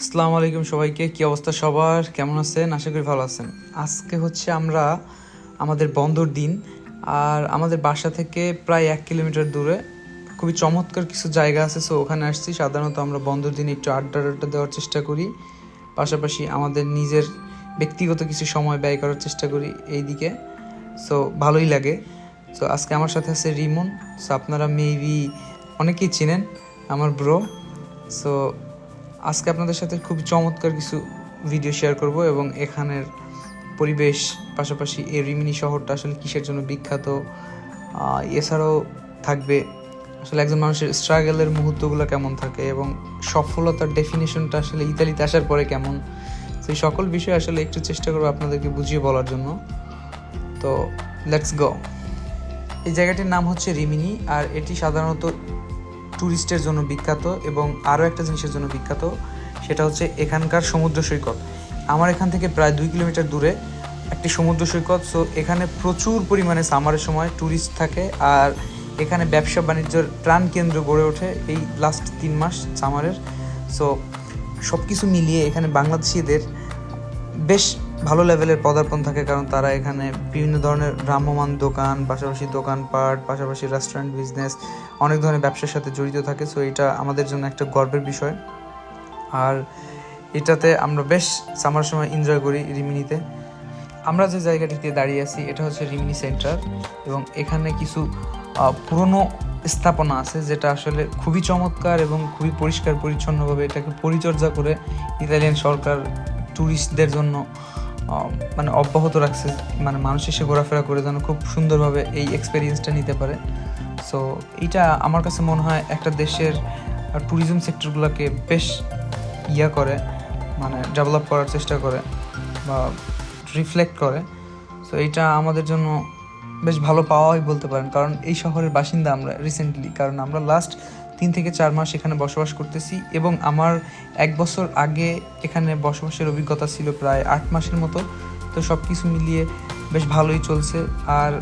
আসসালামু আলাইকুম সবাইকে। কি অবস্থা সবার, কেমন আছেন? আশা করি ভালো আছেন। আজকে হচ্ছে আমরা আমাদের বন্ধর দিন, আর আমাদের বাসা থেকে প্রায় 1 কিলোমিটার দূরে খুবই চমৎকার কিছু জায়গা আছে, সো ওখানে আসছি। সাধারণত আমরা বন্ধর দিনে একটু আড্ডা দেওয়ার চেষ্টা করি, পাশাপাশি আমাদের নিজের ব্যক্তিগত কিছু সময় ব্যয় করার চেষ্টা করি এই দিকে। সো ভালোই লাগে। সো আজকে আমার সাথে আছে রিমন। সো আপনারা মেবি অনেকেই চিনেন, আমার ব্রো। সো আজকে আপনাদের সাথে খুব চমৎকার কিছু ভিডিও শেয়ার করব এবং এখানের পরিবেশ, পাশাপাশি এই রিমিনি শহরটা আসলে কিসের জন্য বিখ্যাত, এছাড়াও থাকবে আসলে একজন মানুষের স্ট্রাগলের মুহূর্তগুলো কেমন থাকে এবং সফলতার ডেফিনেশনটা আসলে ইতালিতে আসার পরে কেমন। সেই সকল বিষয় আসলে একটু চেষ্টা করবো আপনাদেরকে বুঝিয়ে বলার জন্য। তো লেটস গো। এই জায়গাটির নাম হচ্ছে রিমিনি, আর এটি সাধারণত ট্যুরিস্টের জন্য বিখ্যাত এবং আরও একটা জিনিসের জন্য বিখ্যাত, সেটা হচ্ছে এখানকার সমুদ্র সৈকত। আমার এখান থেকে প্রায় 2 কিলোমিটার দূরে একটি সমুদ্র সৈকত। সো এখানে প্রচুর পরিমাণে সামারের সময় ট্যুরিস্ট থাকে, আর এখানে ব্যবসা বাণিজ্যের প্রাণকেন্দ্র গড়ে ওঠে এই লাস্ট 3 মাস সামারের। সো সব কিছু মিলিয়ে এখানে বাংলাদেশিদের বেশ ভালো লেভেলের পদার্পণ থাকে, কারণ তারা এখানে বিভিন্ন ধরনের ভ্রাম্যমান দোকান, পাশাপাশি দোকানপাট, পাশাপাশি রেস্টুরেন্ট বিজনেস, অনেক ধরনের ব্যবসার সাথে জড়িত থাকে। সো এটা আমাদের জন্য একটা গর্বের বিষয়, আর এটাতে আমরা বেশ সামার সময় এনজয় করি রিমিনিতে। আমরা যে জায়গাটিতে দাঁড়িয়ে আছি এটা হচ্ছে রিমিনি সেন্টার, এবং এখানে কিছু পুরনো স্থাপনা আছে যেটা আসলে খুবই চমৎকার এবং খুবই পরিষ্কার পরিচ্ছন্নভাবে এটাকে পরিচর্যা করে ইতালিয়ান সরকার ট্যুরিস্টদের জন্য মানে অব্যাহত রাখছে, মানে মানুষ এসে ঘোরাফেরা করে যেন খুব সুন্দরভাবে এই এক্সপেরিয়েন্সটা নিতে পারে। সো এইটা আমার কাছে মনে হয় একটা দেশের ট্যুরিজম সেক্টরগুলোকে বেশ করে, মানে ডেভেলপ করার চেষ্টা করে বা রিফ্লেক্ট করে। সো এইটা আমাদের জন্য বেশ ভালো পাওয়াই বলতে পারেন, কারণ এই শহরের বাসিন্দা আমরা রিসেন্টলি, কারণ আমরা লাস্ট 3 থেকে 4 মাস এখানে বসবাস করতেছি, এবং আমার 1 বছর আগে এখানে বসবাসের অভিজ্ঞতা ছিল প্রায় 8 মাসের মতো। তো সব কিছু মিলিয়ে বেশ ভালোই চলছে। আর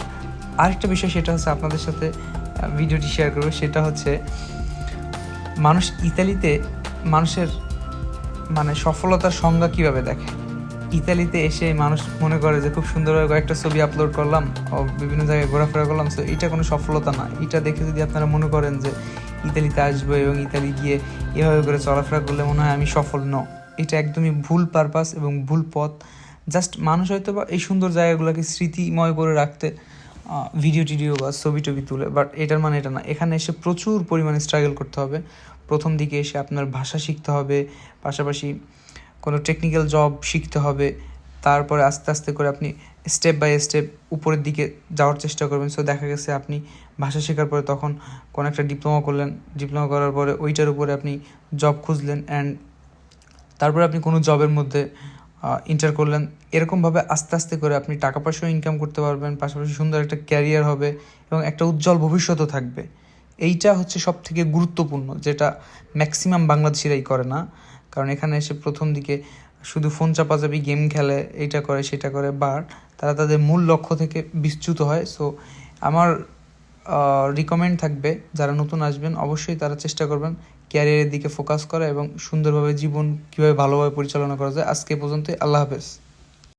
আরেকটা বিষয়, সেটা হচ্ছে আপনাদের সাথে ভিডিওটি শেয়ার করবো, সেটা হচ্ছে মানুষ ইতালিতে মানুষের মানে সফলতার সংজ্ঞা কীভাবে দেখে। ইতালিতে এসে মানুষ মনে করে যে খুব সুন্দরভাবে কয়েকটা ছবি আপলোড করলাম, বিভিন্ন জায়গায় ঘোরাফেরা করলাম, সো এটা কোনো সফলতা না। এটা দেখে যদি আপনারা মনে করেন যে ইতালিতে আসবো এবং ইতালি গিয়ে এভাবে করে চলাফেরা করলে মনে হয় আমি সফল, এটা একদমই ভুল পারপাস এবং ভুল পথ। জাস্ট মানুষ হয়তো বা এই সুন্দর জায়গাগুলোকে স্মৃতিময় করে রাখতে ভিডিও বা ছবি তুলে, বাট এটার মানে এটা না। এখানে এসে প্রচুর পরিমাণে স্ট্রাগল করতে হবে। প্রথম দিকে এসে আপনার ভাষা শিখতে হবে, পাশাপাশি কোনো টেকনিক্যাল জব শিখতে হবে, তারপরে আস্তে আস্তে করে আপনি স্টেপ বাই স্টেপ উপরের দিকে যাওয়ার চেষ্টা করবেন। সো দেখা গেছে আপনি ভাষা শেখার পরে তখন কোনো একটা ডিপ্লোমা করলেন, ডিপ্লোমা করার পরে ওইটার উপরে আপনি জব খুঁজলেন, অ্যান্ড তারপরে আপনি কোনো জবের মধ্যে ইন্টার করলেন। এরকমভাবে আস্তে আস্তে করে আপনি টাকা পয়সাও ইনকাম করতে পারবেন, পাশাপাশি সুন্দর একটা ক্যারিয়ার হবে এবং একটা উজ্জ্বল ভবিষ্যৎও থাকবে। এইটা হচ্ছে সব থেকে গুরুত্বপূর্ণ, যেটা ম্যাক্সিমাম বাংলাদেশিরাই করে না, কারণ এখানে এসে প্রথম দিকে শুধু ফোন চাপাচাপি, গেম খেলে, এইটা করে সেটা করে, বাট তারা তাদের মূল লক্ষ্য থেকে বিচ্যুত হয়। সো আমার রিকমেন্ড থাকবে, যারা নতুন আসবেন অবশ্যই তারা চেষ্টা করবেন ক্যারিয়ারের দিকে ফোকাস করা এবং সুন্দরভাবে জীবন কীভাবে ভালোভাবে পরিচালনা করা যায়। আজকে পর্যন্তই, আল্লাহ হাফেজ।